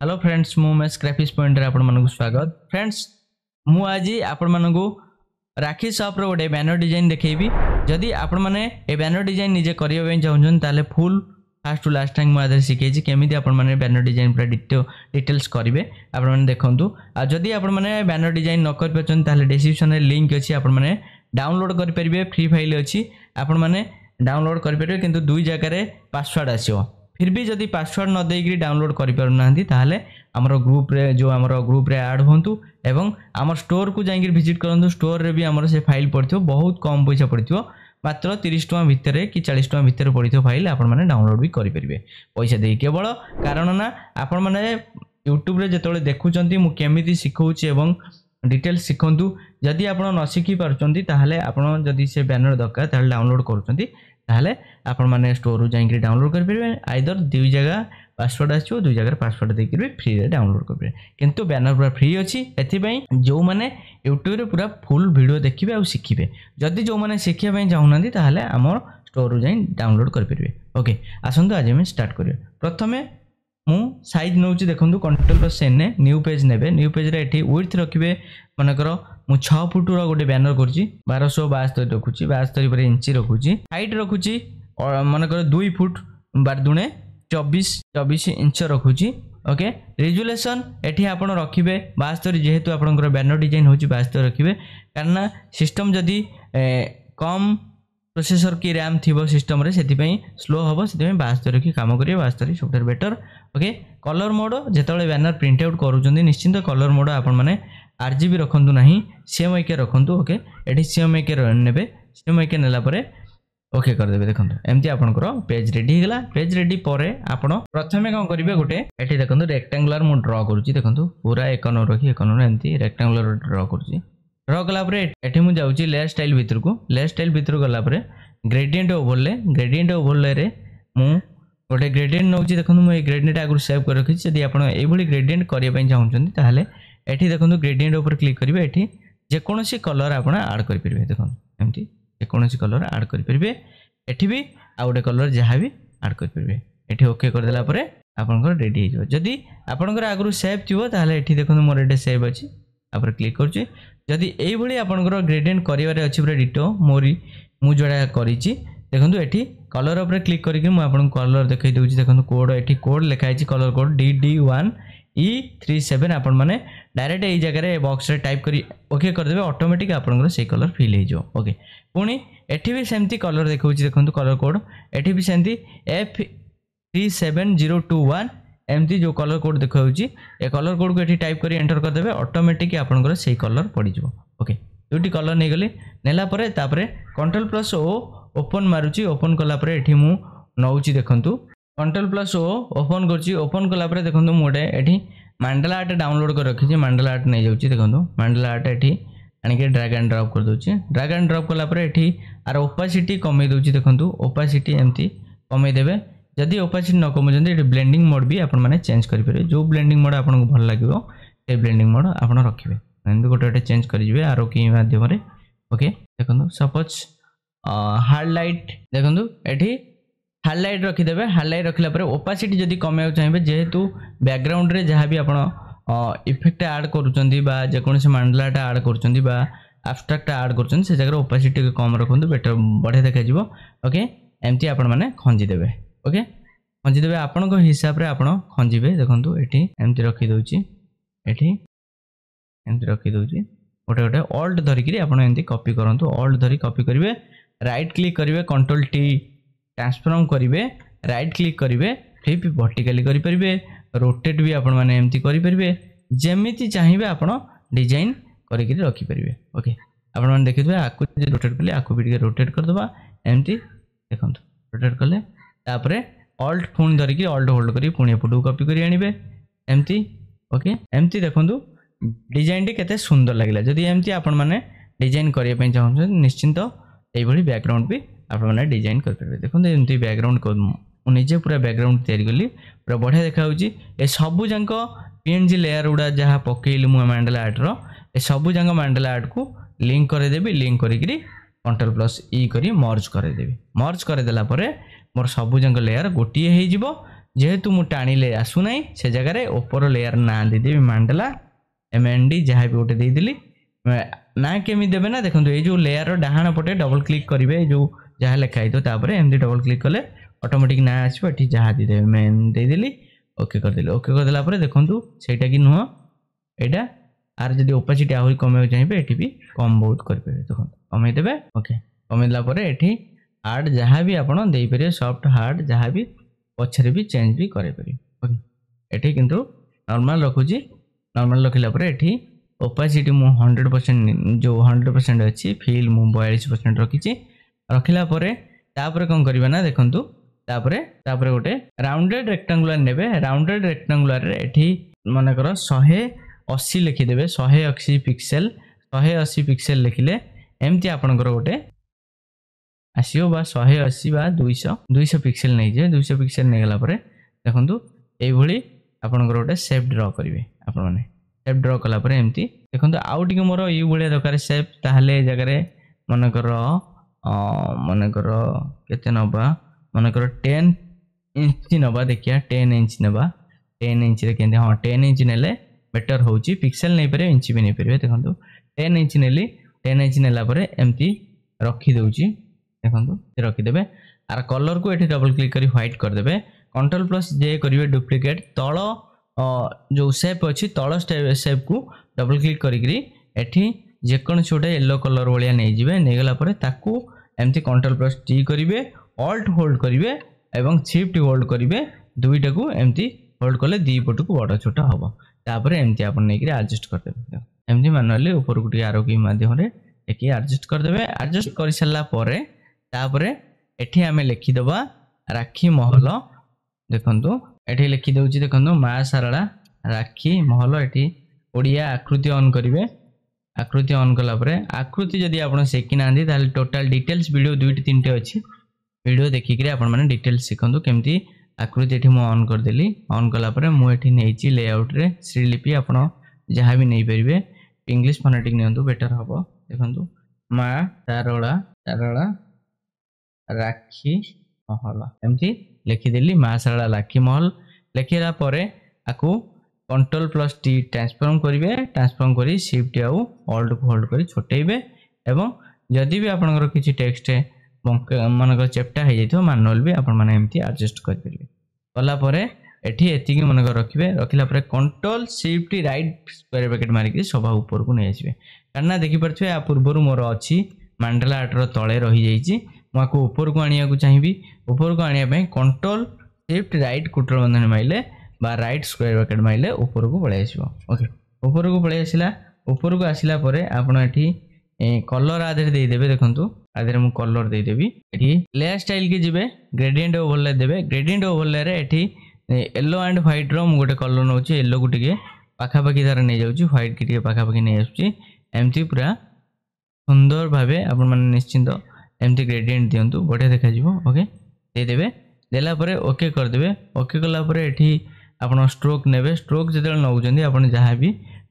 Hello friends मु स्क्रैपिश point रे आपण मानकु स्वागत। फ्रेंड्स मु आज आपण मानकु राखी शॉप रो गोटे बैनर डिजाइन देखैबी। जदि आपण माने ए बैनर डिजाइन निजे करियो बेन चाहउछन ताले full fast to last time मु आदर सिखेछि केमिति आपण माने बैनर डिजाइन पूरा डिटेल्स करिवे आपण माने देखंतु। आ जदि आपण माने बैनर डिजाइन न कर पछन ताले डिस्क्रिप्शन रे लिंक अछि आपण माने डाउनलोड कर परिबे। फ्री फाइल अछि आपण माने डाउनलोड कर परिबे किंतु दुई जगह रे पासवर्ड आसीओ। फिर भी जदि पासवर्ड न देकरी डाउनलोड करि पारुना ताहले हमरो ग्रुप रे जो हमरो ग्रुप रे ऐड होंतु एवं हमर स्टोर को जाइंगिर विजिट करंतु। स्टोर रे भी हमरो से फाइल पड़थियो बहुत कम पैसा पड़थियो मात्र 30 टका भितरे कि 40 टका भितरे पड़थियो फाइल आपण माने डाउनलोड भी करि परिबे पैसा देई। केवल कारण ना आपण माने YouTube रे जतोले देखुचंती मु केमिति सिखौछि एवं डिटेल सिखंतु। जदि आपण न सिखि पारचंती ताहले आपण जदि से बैनर दरकार ताहले डाउनलोड करूचंती ताहले आपण माने स्टोर रु जाइंकरी डाउनलोड कर परिबे। आइदर दुई जगह पासवर्ड आछो दुई जगह पासवर्ड देकरी भी फ्री रे डाउनलोड कर परिबे किंतु बैनर पूरा फ्री अछि। एथि पई जो माने YouTube रे पूरा फुल वीडियो देखिबे आ सिखिबे। जदि जो माने सिखिया पई चाहुनांती ताहले हमर स्टोर रु जाइन डाउनलोड कर परिबे। ओके आसंतु आज हम स्टार्ट करियो। प्रथमे मु साइज नउची देखंतु Ctrl+N ने न्यू पेज नेबे। न्यू पेज रे एठी विड्थ रखिबे मनकर मु 6 फुट रो गोटे बैनर करछि 1272 रखुछि 72 पर इंच रखुछि। हाइट रखुछि मनकर 2 फुट 12 24 इंच रखुछि। ओके रेजुलेशन एठी आपण रखिबे 72 जेहेतु आपनकर बैनर डिजाइन होछि 72 रखिबे कारण सिस्टम जदी कम प्रोसेसर की रैम थिबो सिस्टम रे सेति पई स्लो हबो सेति पई 72 की काम करियो 72 सबटर बेटर। ओके कलर मोड जेतले बैनर प्रिंट आउट करूचंदी निश्चित कलर मोड आपण माने RGB रखंतु नाही CMYK रखंतु। ओके एठी CMYK नेबे CMYK नेला परे ओके कर देबे। देखंतु एम्ति आपनकर पेज रेडी हेला। पेज रेडी परे आपण प्रथमे कोन करिवे गोटे एठी देखंतु रेक्टेंगुलर मु ड्रा करूची। देखंतु पूरा एकन रखी एकन एम्ति रेक्टेंगुलर ड्रा करूची। ड्रा कला परे एठी मु जाउची लेयर स्टाइल भितर को। लेयर स्टाइल भितर गला परे ग्रेडियंट ओवरले रे मु गोटे ग्रेडियंट नउची। देखंतु मु ए ग्रेडियंट आगु सेव कर रखी। जदि आपण एई भली ग्रेडियंट करिया पई चाहुचंती ताहले एठी देखंतु ग्रेडियंट ऊपर क्लिक करिवे। एठी जे कोनोसी कलर आपण ऐड कर परिबे। देखंतु एम्ति जे कोनोसी कलर ऐड कर परिबे। एठी भी आ गोटे कलर जहा भी ऐड कर परिबे। एठी ओके कर देला परे आपनकर रेडी हे जो। जदि आपनकर आगु सेव थिबो ताहले एठी देखंतु मोर एटे सेव अछि आपर क्लिक करछि। जदि एई भली आपनकर ग्रेडियंट करिवारे अछि पूरा डिटो मोरी मु जोडा करिछि। देखंतु एठी कलर ऊपर क्लिक करिके मु आपन कलर देखै देउछि। देखंतु कोड एठी कोड लिखा अछि कलर कोड DD1E37 आपण माने डायरेक्ट एई जगह रे बॉक्स रे टाइप करी ओके कर देबे ऑटोमेटिक आपनकर से कलर फिल हे जो। ओके पुनी एठी भी सेमती कलर देखौछि। देखंतु कलर कोड एठी भी सेमती F37021 एमती जो कलर कोड देखौछि ए कलर कोड को एठी टाइप करी एंटर कर देबे ऑटोमेटिक आपनकर से कलर पड़ी जो। ओके दुटी कलर नै गली नेला परे तापरे Ctrl+O ओपन मारुची। ओपन कला परे एठी मु नउची। देखंतु Ctrl+O ओपन करची। ओपन कला परे देखंतु मोडे एठी मंडला आर्ट डाउनलोड कर रखी। मंडला आर्ट नै जाउची। देखंतु मंडला आर्ट एठी आनी के ड्रैग एंड ड्रॉप कर दोची। ड्रैग एंड ड्रॉप कला परे एठी आर ओपासिटी कमै दोची। देखंतु ओपासिटी एमती कमै देबे। जदि ओपासिटी न कमै जंदी एठी ब्लेंडिंग मोड भी आपण माने चेंज करि परिबे। जो ब्लेंडिंग मोड आपन को भल लागिवो ए ब्लेंडिंग मोड आपण रखिबे। एंड गोटे चेंज करि जिवे आरो की माध्यम रे। ओके देखंतु सपोज हार्ड लाइट देखंतु एठी हार्ड लाइट रखि देबे। हार्ड लाइट रखिला परे ओपासिटी जदि कमाय चाहिबे जेहेतु बैकग्राउंड रे जहा भी आपण इफेक्ट ऐड करूचंदी बा जे कोनसे मंडलाटा ऐड करूचंदी बा एब्स्ट्रैक्ट ऐड करूचंदी से जगह ओपासिटी कम रखंतु बेटर बढ़िया देखा जिवो। ओके एम्ति आपण माने खंजी देबे। ओके खंजी देबे आपण को हिसाब रे आपण खंजीबे। देखंतु एठी एम्ति रखि दोची। एठी एम्ति रखि दोची गोटे गोटे ऑल्ट धरि कि आपण एम्ति कॉपी करंतु। ऑल्ट धरि कॉपी करिवे राइट क्लिक करिवे Ctrl+T ट्रांसफॉर्म करिवे राइट क्लिक करिवे फ्लिप वर्टिकली करि परिबे। रोटेट भी आपण माने एम्ति करि परिबे जेमिति चाहिबे आपण डिजाइन करि कि रखि परिबे। ओके आपण माने देखिबे आकु जे रोटेट कले आकु भी रोटेट कर दबा एम्ति देखंतु रोटेट कले तापरे ऑल्ट फोन धरि कि ऑल्ट होल्ड करि पुणी फोटो कॉपी करि आनिबे एम्ति। ओके एम्ति देखंतु डिजाइन टी केते सुंदर लागला। जदि एम्ति आपण माने डिजाइन करिया पय चाहौ निश्चित एई भली बैकग्राउंड भी आपण माने डिजाइन कर परबे। देखंतु एम्ति बैकग्राउंड को निजे पूरा बैकग्राउंड तैयारी कली पूरा बढ़िया देखा होची। ए सबु जंक PNG लेयर उडा जहा पकेइली मु मंडला आर्ट रो ए सबु जंक मंडला आर्ट को लिंक करे देबी। लिंक करी कि Ctrl+E करी मर्ज करे देबी। मर्ज करे देला परे मोर सबु जंक लेयर गोटिए हे जिवो जेहेतु मु टाणिले आसुना से जगह ऊपर लेयर ना देदेवी मांडला MND जहाँ भी गोटे देदेली ना केमी देवे ना देखो ये जो लेयर डाहाण पटे डबल क्लिक करेंगे जो जहाँ लिखाई तो एमती डबल क्लिक कले ऑटोमेटिक ना आसो ये जहाँ देदेवे मेन देदेली ओके करदेली ओके करदेला देखो सेटा कि नुह यहाँ आर जब ओपासिटी आहरी कमे चाहिए ये भी कम बहुत करेंगे देखो कमेदेवे ओके कमेदेला ये हार्ड जहाँ भी आपड़ देपर सॉफ्ट हार्ड जहाँ भी पछरे भी चेंज भी करे पारे ओके ये किंतु नॉर्मल रखुची नॉर्मल रखिला ये ओपासिटी मु 100% जो 100% अच्छी फिल मु 42% रखी रखिला तापर कौन करवा ना देखु तापर गोटे राउंडेड रेक्टांगुलर नेबे राउंडेड रेक्टांगुलर एठी मनकर 180 लिखिदेवे 180 पिक्सेल 180 पिक्सेल लिखिले एमती आपनकर गोटे आसीओ बा 180 बा 200 पिक्सेल नहीं जे 200 पिक्सेल नहीं गला परे देखंतु एई भली आपनकर गोटे शेप ड्रा करिवे आपन माने शेप ड्रा कला परे एमती देखंतु आउ टिके मोर ई भली दरकार शेप ताहले जगह रे मनकर केते नबा मनकर 10 इंच नबा देखिया 10 इंच नबा 10 इंच रे केंदे हां 10 इंच नेले बेटर होउची पिक्सेल नहीं पारे इंच भी नहीं पारे देखंतु 10 इंच नेली 10 इंच नेला परे एमती रखी दउची देखो रखीदे आर कलर को ये डबल क्लिक करी व्हाइट करदे Ctrl+J करेंगे डुप्लिकेट तल जो शेप अच्छी तल शेप को डबल क्लिक करी जेकोसी गोटे येलो कलर भाया नहीं गला ताकू एमती Ctrl+T करेंगे ऑल्ट होल्ड करेंगे एवं शिफ्ट होल्ड करेंगे दुईटा को एमती होल्ड कले दी पट को बड़ छोट हम तापर एमती आप एडजस्ट करदे एमती मैनुअली ऊपर को आरो की माध्यम एडजस्ट करदे एडजस्ट कर सारापर तापर एठी आमे लिखिदबा राखी महल देखंतु एठी लिखि दउची देखंतु मां सारला राखी महल एठी ओडिया आकृति ऑन करिवे आकृति ऑन कला परे आकृति जदी आपण सेकी नांदी ताले टोटल डिटेल्स वीडियो 2 3 टे अछि वीडियो देखि कि आपण माने डिटेल्स सिखंतु केमती आकृति एठी मु ऑन कर देली ऑन कला परे मु एठी नेची लेआउट रे श्रीलिपि आपण जहां भी नै परिबे इंग्लिश फोनेटिक नियंतु बेटर हबो देखंतु मां सारला राखी महल एमती लिखिदेली मां सारला राखी महल लिखिला परे आकु Ctrl+T ट्रांसफॉर्म करेंगे ट्रांसफॉर्म करी शिफ्ट आउ ऑल्ट को होल्ड करी छोटेबे एवं जदि भी आपनकर किछि टेक्स्ट मनकर चेप्टा हो जाइतो मैनुअल भी आपण माने एमती एडजस्ट कर परिबे कला परे एठी एतिकी मनकर रखिबे रखिला परे Ctrl+Shift राइट स्क्वायर ब्रैकेट मारिक सभा ऊपर को नै आसीबे कारणा देखि परछे आ पूर्वरु मोर अछि मांडला आर्ट रो तळे रही जाइछि मुझे ऊपर को आनिया को चाहिए ऊपर को आने Ctrl+Shift राइट कुटर बंधन माइले बा राइट स्क्वायर ब्रैकेट माइले ऊपर को पळे आसीबो ओके ऊपर को पळे आसिला ऊपर को आसिला परे आपण एठी कलर आधे दे देबे देखंतु आधे मु कलर दे देबी एठी लेयर स्टाइल के जिबे ग्रेडियंट ओवरले देबे ग्रेडियंट ओवरले रे एठी येलो एंड व्हाइट रो मु गोटे कलर नउची येलो को टिके पाखा पाखी तार नै जाउची व्हाइट के टिके पाखा पाखी नै आसुची एमती पूरा सुंदर भाबे आपण माने निश्चिंत एमती ग्रेडियंट दियंतु बढ़िया देखा जिवो ओके दे देबे देला परे ओके कर देबे ओके कला परे एठी आपण स्ट्रोक नेबे स्ट्रोक जदल नउजंदी आपण जहां भी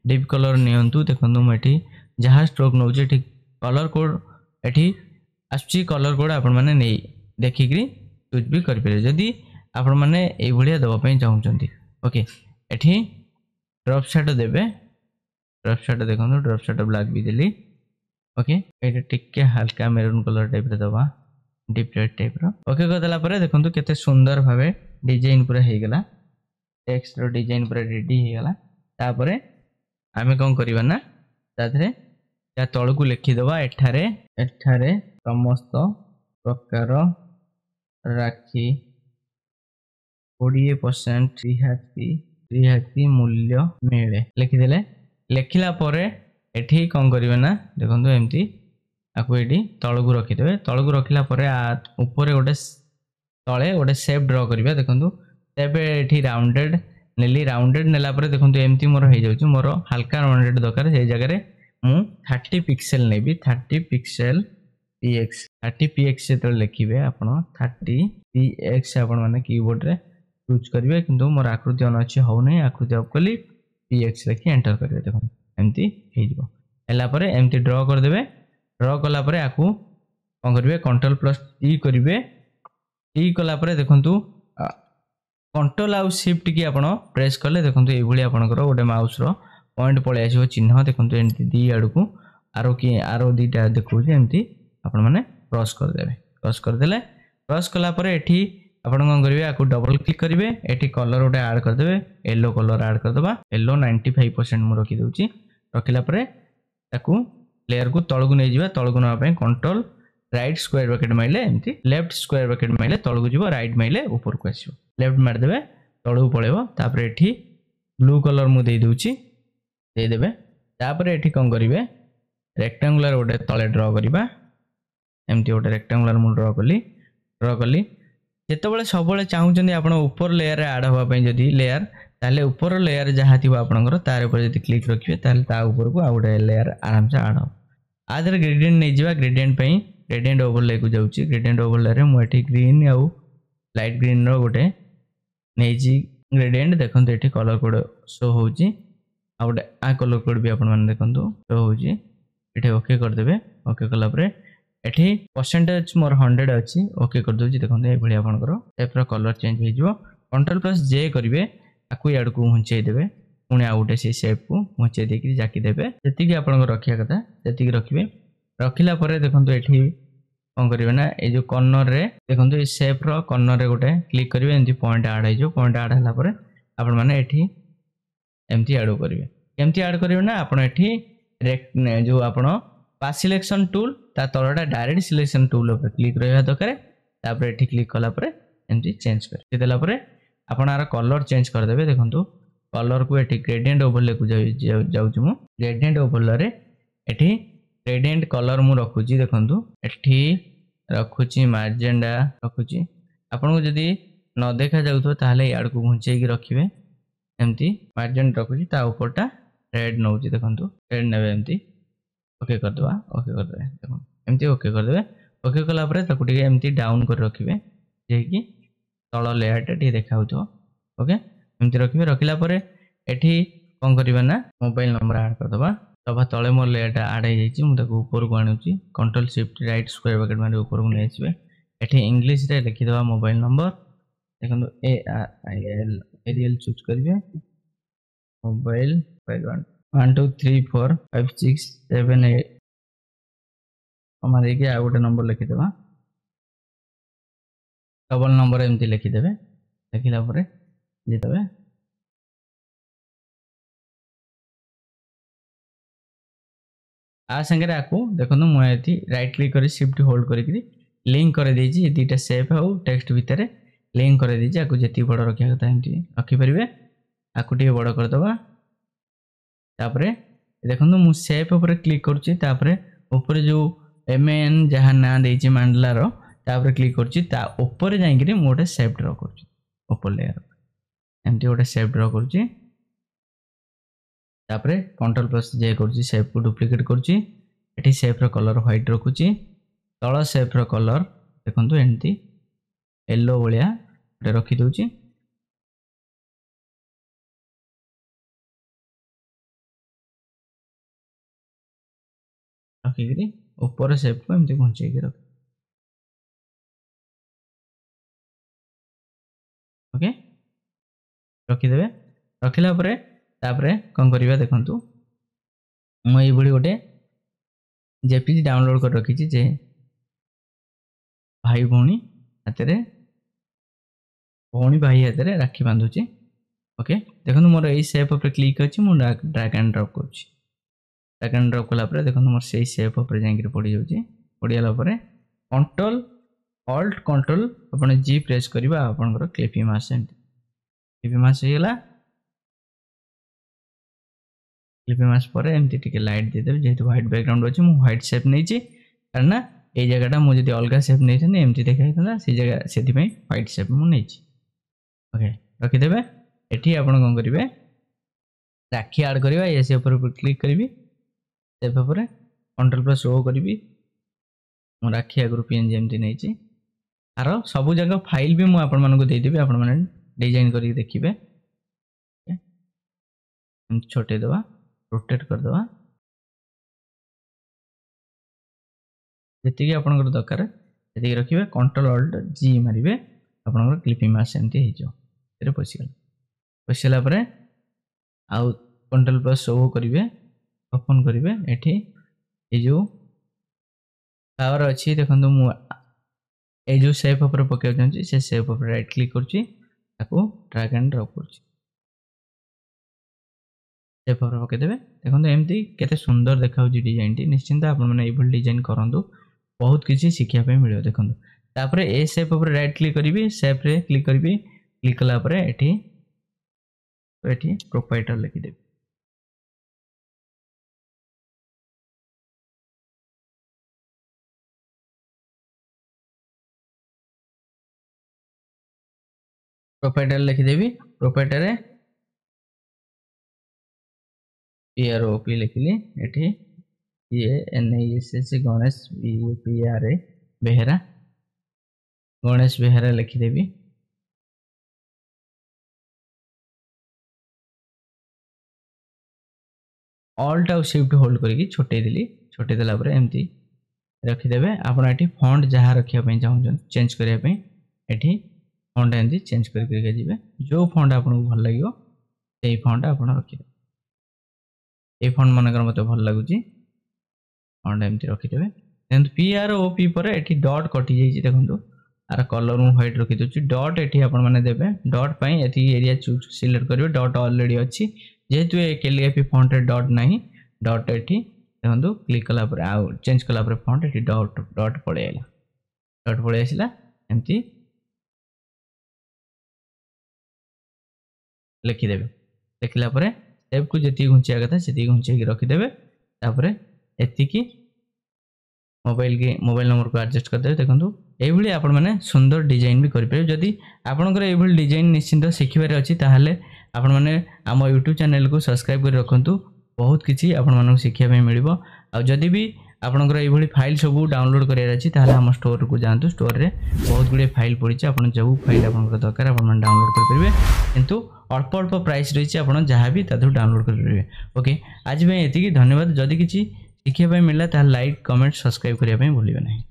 डीप कलर नियंतु देखंतु म एठी जहां स्ट्रोक नउजे ठीक कलर कोड एठी आछि कलर कोड आपण माने नै देखि कि यूज भी कर पारे जदी आपण माने ए भलिया दबा पई चाहउचंती ओके एठी ड्रॉप शैडो देबे ड्रॉप शैडो देखंतु ड्रॉप शैडो ब्लैक भी देली ओके एटा टिके हल्का मेरून कलर टाइप रे दबा डीप रेड टाइप रो ओके कर देला परे देखंतु केते सुंदर भाबे डिजाइन पूरा हे गेला टेक्स्ट रो डिजाइन पूरा रेडी हे गेला तापरे आमे कोन करबा ना ताथरे या तळ को लिखि दबा एठारे समस्त प्रकार राखी 20% रिहाती मूल्य मिले लिखि देले लिखिला परे एठी कोन करबा ना देखंतु एमती आकु एठी तळ को रखि देबे तळ को रखिला परे ऊपर गोटे तळे गोटे शेप ड्रा करबा देखंतु तेबे एठी राउंडेड नेली राउंडेड नेला परे देखंतु एमती मोर हे जाउची मोर हल्का राउंडेड दरकार हे जगह रे मु 30 पिक्सेल नेबी 30 पिक्सेल px 30 px से तो लिखिबे आपण 30 px आपण माने कीबोर्ड रे यूज करिवे किंतु मोर आकृति अन अछि हो नै आकृति ऑफ कली px लिखि एंटर करिवे देखो एमती हे जिवो एला परे एमती ड्रा कर देबे ड्रा कला परे आकु कोन करिवे Ctrl+T करिवे टी कला परे देखंतु कंट्रोल आउ शिफ्ट की आपण प्रेस कले देखो ये आपंकर गोटे माउस पॉइंट पलि आस चिन्ह देखो एमती दी आड़ को आरो दीटा देखा एमती आपण मैंने क्रॉस करदे क्रॉस करदे क्रॉस कलापर एठी आपण कौन करेंगे आपको डबल क्लिक करेंगे एठी कलर गोटे आड करदे येलो कलर आड करदे येलो 95% मु रखी दूची रखिला परे ताकू लेयर को तळगु नै जिबा तळगु नवा पय कंट्रोल राइट स्क्वायर ब्रैकेट माइले एमती लेफ्ट स्क्वायर ब्रैकेट माइले तळगु जिवो राइट माइले ऊपर को आसीबो लेफ्ट मार देबे तळगु पळेबो तापर एठी ब्लू कलर मु देई दूची दे देबे तापर एठी कोन करिवे रेक्टेंगुलर गोटे तळे ड्रा करिबा एमती गोटे रेक्टेंगुलर मु ड्रा कली जितेबाला सब चाहूँ आप ऊपर लेयर आड हाँपाई जदि लेयर ताले ऊपर लेयर जहाँ थी आपंकर तार ऊपर जब क्लिक रखिए ता ऊपर को आउ गए लेयर आराम से आड हम आधे ग्रेडियंट नहीं जावा ग्रेडियंट ग्रेडियंट ओवरले को जाऊँगी ग्रेडियंट ओवरले मुझे ग्रीन आउ लाइट ग्रीन रोटे नहीं ग्रेडियंट देखो ये कलर कोड शो हो गोटे आ कलर कोड भी आप देखो शो हो ओके करदे ओके कलापर एठी परसेंटेज मोर 100 अच्छी ओके कर दूची देखो ये आपंकर टाइप कलर चेंज हो कंट्रोल प्लस जे करेंगे आपको याड़ को घुंचे देवे पुणी आउ गोटे से सेप को घुंचे देकर जाकी देवे जी आप रखा कथा जी रखिए रखिला देखो ये कौन करेंगे ना ये जो कर्नर रे देखो ये सेप कर्नर रे गोटे क्लिक करेंगे एमती पॉइंट आड हो पॉइंट आड है आपण मैंने एमती आड करेंगे केमती आड करेंगे ना आप जो आप पास सिलेक्शन टूल ता तलटा डायरेक्ट सिलेक्शन टूल पर क्लिक रहा दरकार तापर ये क्लिक कलापर एमती चेंज करदेलापर आर कलर चेंज करदे देखो कलर को ये ग्रेडियंट ओवरले को जाऊँ ग्रेडियंट ओवरले ये ग्रेडियंट कलर मु रखुची देखो ये रखुची मार्जेंडा रखुची आपन को जदि न देखा जाऊँ ताहले याड़ को घुंचे रखिए एमती मार्जेंट रखुची ता ऊपरटा रेड नौ देखो रेड ने एमती ओके करदे ओके करदे देखो एमती ओके करदे ओके कलापर एमती डाउन कर रखिए जेकि तल लेयरटा टी देखा ओके एमती रखिए रखिला एठी कौन करवा ना मोबाइल नंबर ऐड करदे सभा तले मोर लेयरटा आड हो मुझे ऊपर को आणुची control shift right square bracket मारे ऊपर को नहीं आसबे एठी इंग्लिश रे लिखिदवा मोबाइल नंबर देखो ARIL एरियल चूज करिवे मोबाइल 1 2 3 4 5 6 7 8 हमारे आ गोटे नंबर लिखिदेवा डबल नंबर एमती लिखिदेवे लिखिला जितेबे आ संगे आपको देखो मुझे राइट क्लिक कर शिफ्ट होल्ड करी लिंक कर देछि दीटा सेप हो टेक्स्ट भितर लिंक कर देछि आपको जति बड़ रखा कथा एमती रखि परिबे आपको टी बड़ कर दबा तापरे देखो मु सेप ऊपर क्लिक करूची तापरे ऊपर जो MAN जहाँ ना देछि मांडला रो तापरे क्लिक करूची ता ऊपर जाइकरी मु गोटे सेप ड्रा करूची ऊपर लेयर एमती गोटे सेप ड्रा करूची तापरे कंट्रोल प्लस जे करूची सेप को डुप्लिकेट करूची एठी सेप रो कलर व्हाइट रखुची तळ सेप रो कलर देखंतु एमती येलो भलिया रखी दूची रखिकी ऊपर सेप को एमती घुंचे रख ओके रखिदेवे रखिला परे तापरे कौन करिबा देखंतु मु एई भली गोटे जेपीजी डाउनलोड कर रखी जे भाई भौणी हाथ भौणी भाई हाथ राखी बांधुची ओके देखो मोर यही सेप पर क्लिक अच्छी मुझे ड्रैग एंड ड्रॉप करुँच ड्रैग एंड ड्रॉप कलापर देखो मोर से सेप पर जाकर पड़ जाऊँगी पड़गला कंट्रोल ऑल्ट कंट्रोल अपन जी प्रेस करवा आपंकर क्लिपी मास क्लिपी मास होगा क्लिपी मास पर एमती टिके लाइट देदेव जेहेतु व्हाइट बैकग्राउंड अच्छे मुझे व्हाइट सेप नहीं कारण ये जगह मुझे अलग सेप नहीं एमती देखा से जगह से व्हाइट सेप मुझे ओके रखिदेवे एटी आप कौन करेंगे राखी आड करवा ये से ऊपर क्लिक करी सेप पर कंट्रोल प्लस ओ करी राखी आगुरी PNG एमती नहीं आर सबू जगह फाइल भी मुझे आपदेवी आपण डिजाइन करके देखिए छोटे दवा रोटेट करदे जी आप दरकार ये रखिए कंट्रोल ऑल्ट जी मारे आप क्लिपिंग मास एमती हो पशिगला पर आउ कंट्रोल प्लस शो करेंगे ओपन करेंगे एठी ये जो टावर अच्छी देखो ये जो सेप उपर पकाइବାକୁ ଚାହୁଁଛି से सेप उपर राइट क्लिक करुच्ची ड्रैग एंड ड्रॉप करुच्ची सेप उपर पकईदेवे देखो एमती केते सुंदर देखा डिजाइन टी निश्चिंत आप डिजाइन करूँ बहुत किसी शिखापी मिले देखो तापर ए सेप उपर राइट क्लिक करी सेप रे क्लिक करी क्लिक कलापर एठी प्रोप्राइटर लिखिदेवी प्रोप्राइटर लिखिदेवी प्रोप्राइटर PROP लिखिली एठी NASS गणेश PRA बेहेरा गणेश बेहेरा लिखिदेवी ऑल्ट आउ शिफ्ट होल्ड करके छोटे देला पर एमती रखिदेवे आपण एठी फॉन्ट जहाँ रखिया चाहूँ चेंज करने एठी फॉन्ट एमती चेंज करके जी जो फॉन्ट आपको भल लगे से फॉन्ट आप रखिदे ये फॉन्ट मनकर मत भल लगुच फॉन्ट एमती रखिदेवे PROP पर एठी डॉट कटि जाइए देखो आर कलर मु व्हाइट रखी दूसरी डॉट एठी आपण माने देबे डॉट पई एथि एरिया चूज सिलेक्ट करिवे डॉट ऑलरेडी अछि जेहेतु ए कैलिग्राफी फॉन्ट रे डॉट नाही डॉट एठी देखो क्लिक कला पर आ चेंज कला पर फॉन्ट एठी डॉट पळे आइला डॉट पळे आसिला एमती लिखिदेवे लिखला पर सेप को जी घुंचा कथा से घुंचे रखिदेवे तापर एतिकी मोबाइल नंबर को एडजस्ट करदे देखो ये आपण मैंने सुंदर डिजाइन भी करेंगे जदि आपंकर ये डिजाइन निश्चिंत शिखबार अच्छी ताहले आपण मैंने आम यूट्यूब चैनल को सब्सक्राइब कर रखु बहुत किसी आपण मानक शिखापी मिल आदि भी आपंकर ये फाइल सब डाउनलोड करार अच्छी आम स्टोर को जातु स्टोर रे बहुत गुड़े फाइल पड़ी आप जो फाइल आप दरकार आप डाउनलोड करेंगे किंतु अल्प अल्प प्राइस रही है जहाँ भी डाउनलोड करेंगे ओके आज ये धन्यवाद जदि किसी शिखापी मिला लाइक कमेंट सब्सक्राइब करने भूलिए नहीं।